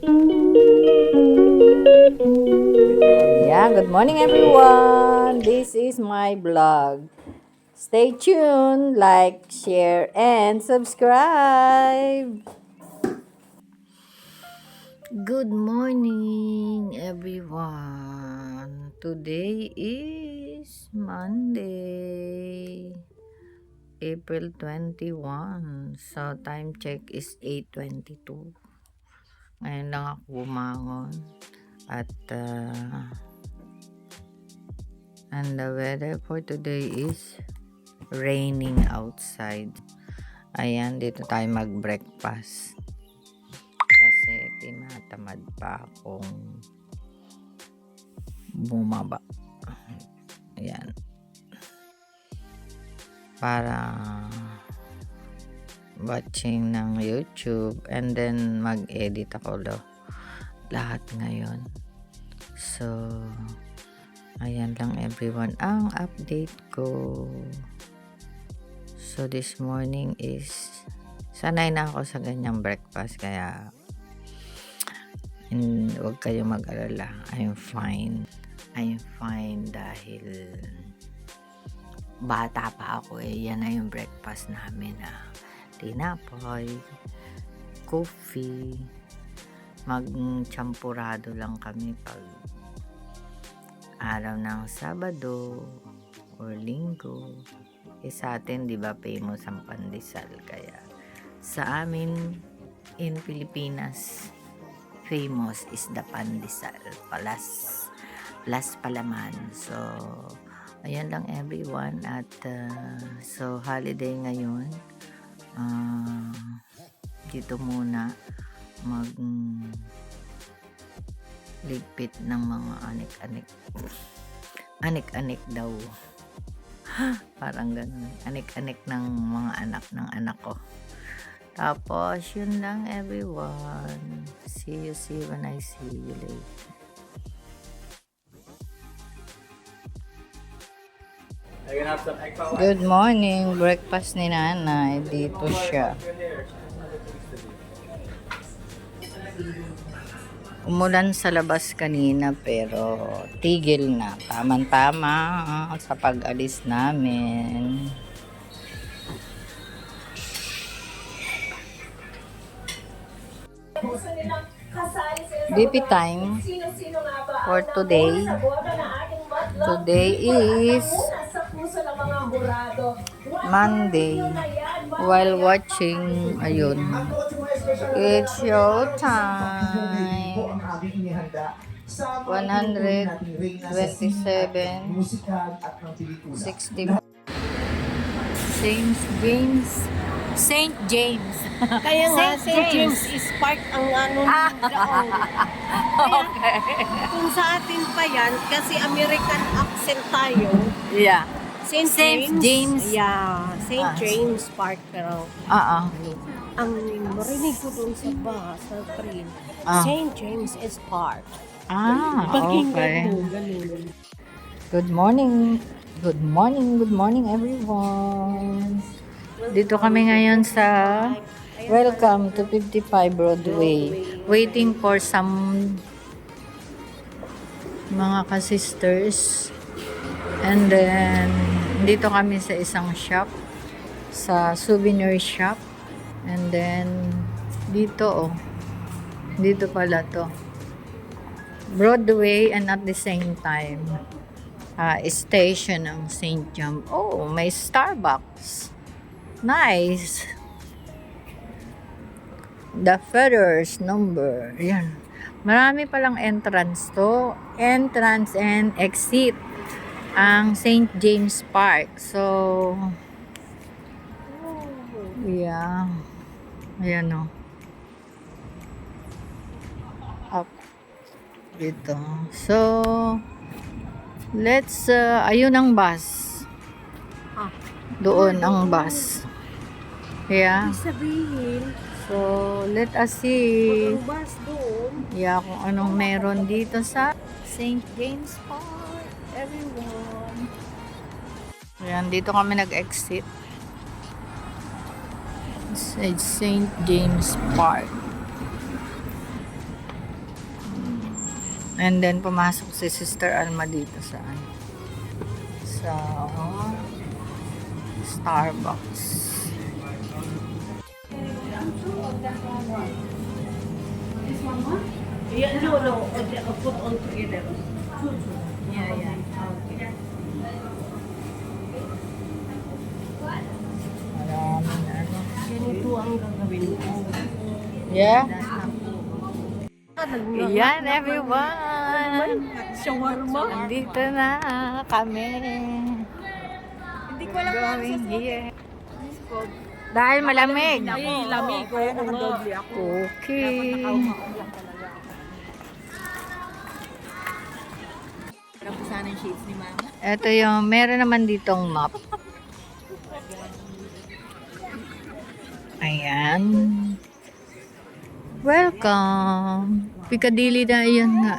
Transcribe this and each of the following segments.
Yeah, good morning everyone. This is my vlog. Stay tuned, like, share, and subscribe. Good morning everyone. Today is Monday, April 21. So time check is 8:22. Ngayon lang ako bumangon at and the weather for today is raining outside. Ayan, dito tayo mag-breakfast. Kasi tinatamad pa akong bumaba. Ayan. Para watching ng YouTube and then mag-edit ako lahat ngayon. So, ayan lang everyone ang update ko. So this morning is sanay na ako sa ganyang breakfast kaya huwag kayong mag-alala. I'm fine dahil bata pa ako yan na yung breakfast namin tinapay, coffee, mag-champurado lang kami pag araw ng Sabado or Linggo. Sa atin, di ba, famous ang pandesal. Kaya sa amin in Pilipinas, famous is the pandesal. Plus palaman. So, ayan lang everyone. At so, holiday ngayon. Dito muna ligpit ng mga anik-anik daw. Parang ganun. Anik-anik ng mga anak ng anak ko. Tapos, yun lang everyone. See you when I see you later. Good morning. Breakfast ni nanay. Dito siya. Umulan sa labas kanina pero tigil na. Tama-tama sa pag-alis namin. DP time for today. Today is Monday. While watching, ayun, it's show time. 127 60 St. James. Kaya nga, St. James is part ang ano ng daon. Okay. Kung sa atin pa yan, kasi American accent tayo. Yeah. St. James. Yeah, St. James Park. Pero ang marinig ko dun sa train, St. James is Park. Okay. Ganun. Good morning everyone. Dito kami ngayon sa welcome to 55 Broadway. Waiting for some mga ka-sisters. And then, dito kami sa isang shop. Sa souvenir shop. And then, dito dito pala to. Broadway and at the same time, station ng St. John. Oh, may Starbucks. Nice. The Feathers number. Yan. Marami palang entrance to. Entrance and exit ang St. James Park. So, yeah. Ayan up dito. So, let's ayun ang bus. Doon ang bus. Yeah. Sabihin, So, let us see. ang bus doon. Yeah, kung anong meron dito sa St. James Park. Everyone. Ayan, dito kami nag-exit. St. James Park. And then pumasok si Sister Alma dito sa Starbucks. Yeah, no. Put all together. Yeah. Okay. Maraming ano. Ganito ang gagawin ko. Yeah? Yan everyone! Shawarma. Nandito na kami. Hindi ko alam Going here. Dahil malamig. Ay, lamig. Oo nga. Okay. Ito yung, meron naman ditong map. Ayan. Welcome. Piccadilly na yun nga.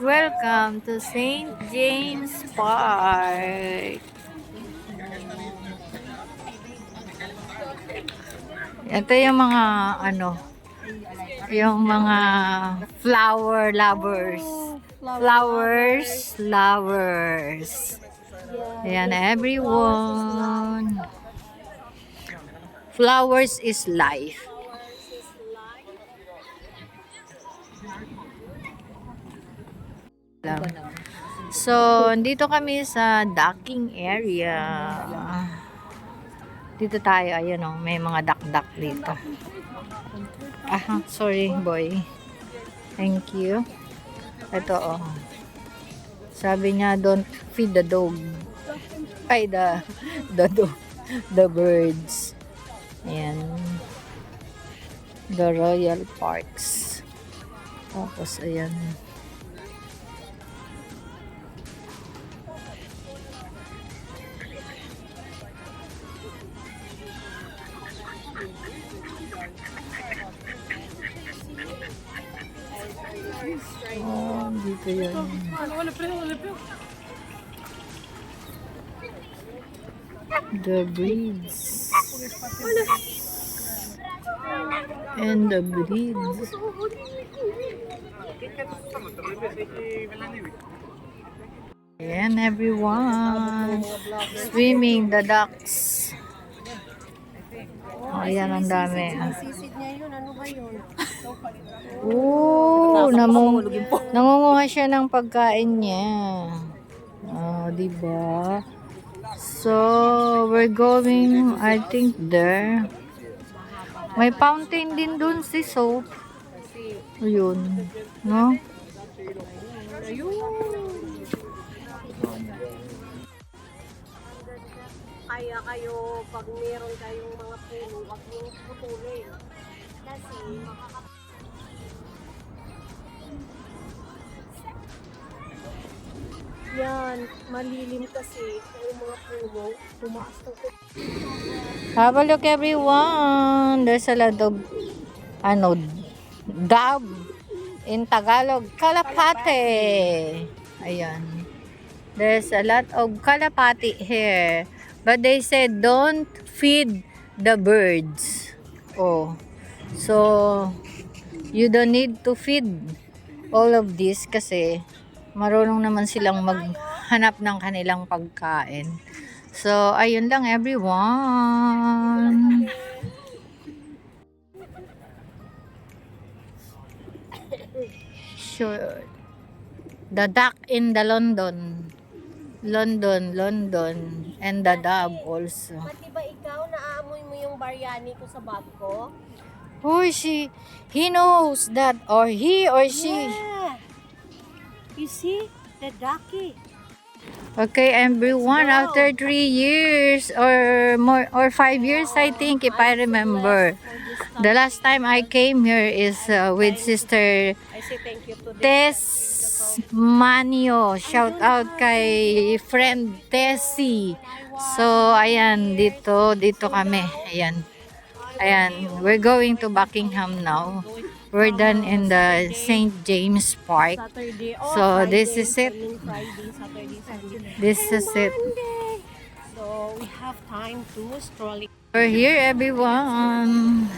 Welcome to St. James Park. Ito yung mga yung mga flower lovers. Flowers. Ayan, everyone. Flowers is life. So, dito kami sa docking area. Dito tayo, ayun oh, may mga duck dito. Sorry boy. Thank you. Ito oh. Sabi niya, don't feed the dog. Ay, the birds. Ayan. The Royal Parks. Tapos, ayan. Oh, dito yan. The breeds. And the breeds. Ayan everyone. Swimming the ducks. Oh, ayan ang dami. Sisid niya yun. Ano ba yun? Nangunguha siya ng pagkain niya. Oh, diba? So, we're going, I think, there. May fountain din dun si Soap. Ayun. No? Kaya kayo, pag meron kayong mga puno, wag niyong putulin. Kasi, yan, malilim kasi yung mga puno, tumaas ng Have a look everyone. There's a lot of dab in Tagalog, kalapate. Ayan. There's a lot of kalapati here. But they said don't feed the birds. Oh. So you don't need to feed all of this kasi marunong naman silang maghanap ng kanilang pagkain. So ayun lang everyone. Sure. The duck in the London, and the dove also. Pati ba ikaw, naaamoy mo yung biryani ko sa bag ko? Oh, he knows that, or he or she. Yeah. You see? The ducky. Okay, everyone, after 3 years or more, or 5 years, I think, if I remember. The last time I came here is with Sister I say thank you to Tess Manio. Shout out kay friend Tessie. So, ayan, dito kami. Ayan, we're going to Buckingham now. We're done in the St. James Park. Saturday. So, this is it. Friday, Saturday, Sunday. This is it. So, we have time to stroll. We're here, everyone.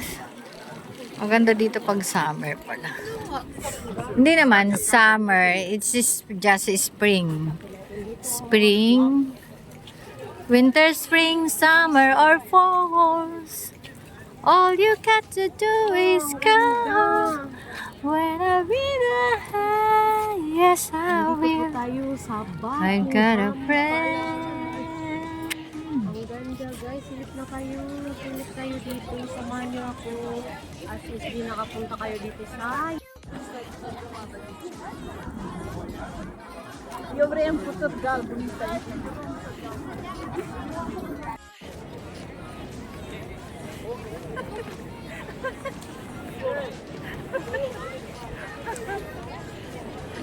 Maganda dito pag summer pala. Hindi naman summer, it's just spring. Spring, winter, spring, summer, or falls. All you got to do is come. When I read the high, yes I will. Tayo sa bahay. I got a friend. Ang ganda guys, silip na kayo. Silip kayo dito. Samahan niyo ako. At hindi nakapunta kayo dito sa... Yobre ang putot gal. Bonita.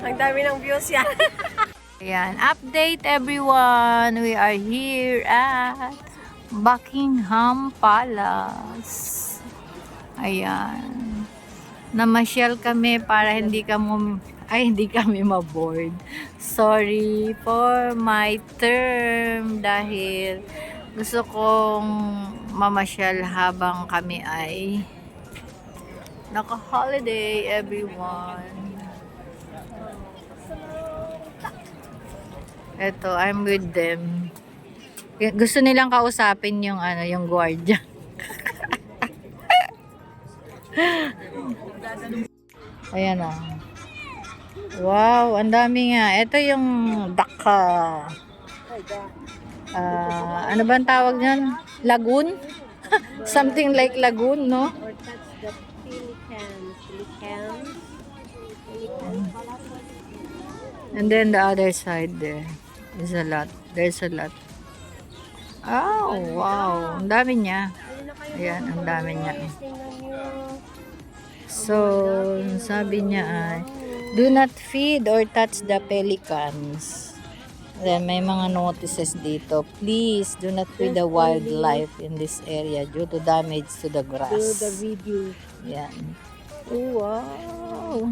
Ang dami ng views yan. Ayan, update everyone. We are here at Buckingham Palace. Ayan. Namasyal kami para hindi kami ma-bored. Sorry for my term dahil gusto kong mamasyal habang kami ay naka-holiday everyone. Eto, I'm with them. Gusto nilang kausapin yung yung guardia. Ayan o. Wow, ang dami nga. Ito yung Dhaka. Ano ba ang tawag niyan? Lagoon? Something like lagoon, no? Or that's the pelicans. And then the other side there is a lot. There's a lot. Oh, wow. Ang dami niya. Ayan, ang dami niya. So, sabi niya ay, do not feed or touch the pelicans. Then, may mga notices dito. Please, do not feed the wildlife in this area due to damage to the grass. Do the video. Yan. Oh, wow.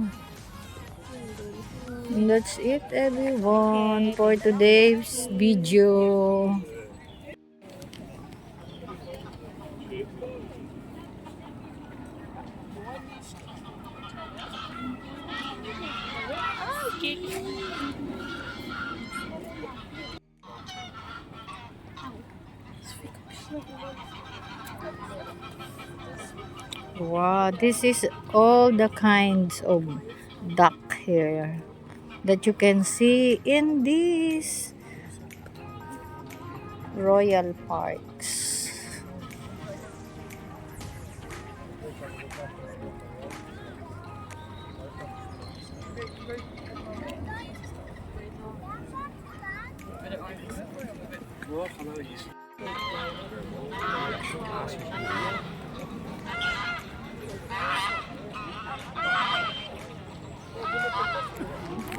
And that's it everyone for today's video. Wow, this is all the kinds of duck here that you can see in these royal parks.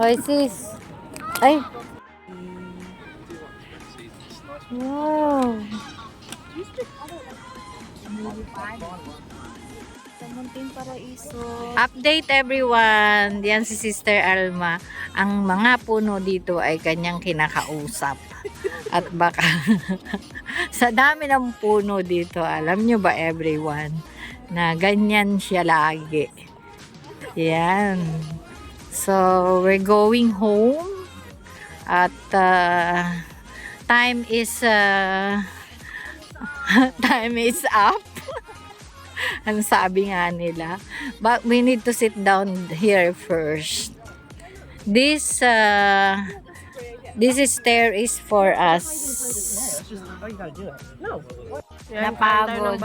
Hoy sis. Ay. Wow. Update everyone. Yan si Sister Alma. Ang mga puno dito ay kanyang kinakausap. At baka sa dami ng puno dito, alam nyo ba everyone, na ganyan siya lagi. Yan. So, we're going home at time is time is up. Ang sabi nga nila. But we need to sit down here first. This stair is for us. Napagod.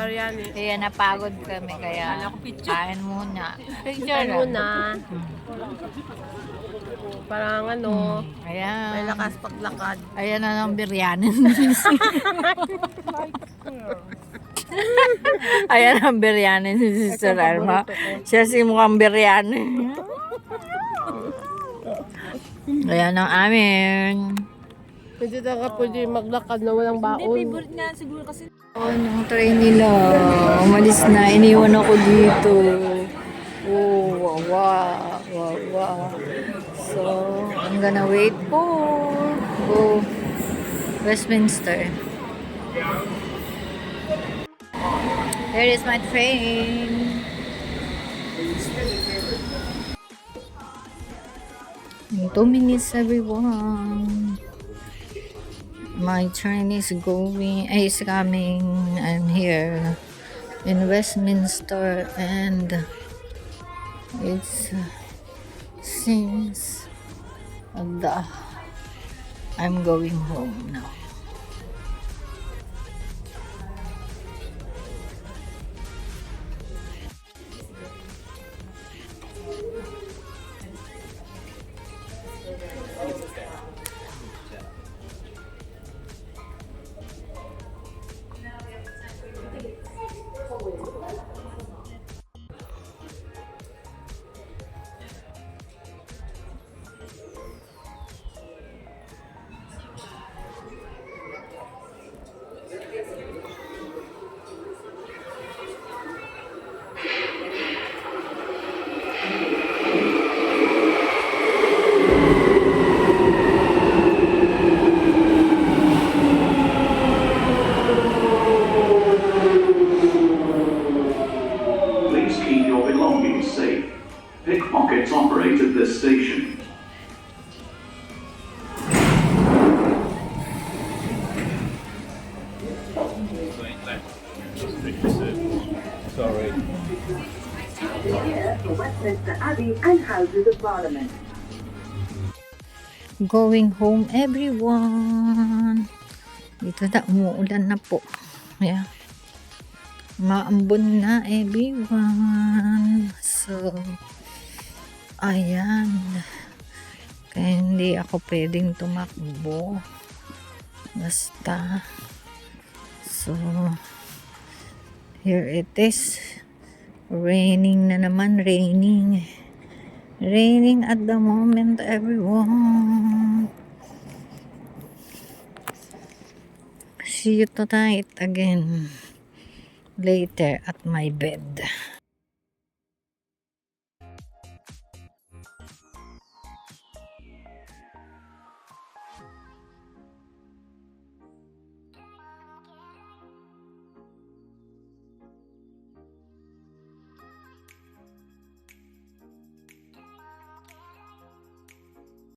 Kaya napagod kami. Kaya kain muna. Picture muna. Parang Ayan. may lakas paglakad. Ayan na ng biryani. Ayan ang biryani ni Sister Alma. Siya si mukhang biryani. Ayan ang amin. Hindi ka pwede maglakad na walang baon. Hindi, favorite nga siguro kasi. Yung train nila. Umalis na. Iniwan ako dito. Oh, wow, wow, wow. So, I'm gonna wait for go Westminster. Here is my train. In 2 minutes, everyone. My train is coming. I'm here in Westminster, and it's seems I'm going home now. Please keep your belongings safe. Pickpockets operate at this station. Sorry. Here for Westminster Abbey and Houses of Parliament. Going home, everyone. Dito na, umuulan na po. Yeah. Maambon na, everyone. So, ayan. Kaya hindi ako pwedeng tumakbo. Basta. So, here it is. Raining na naman, raining. Raining at the moment, everyone. See you tonight again. Later at my bed.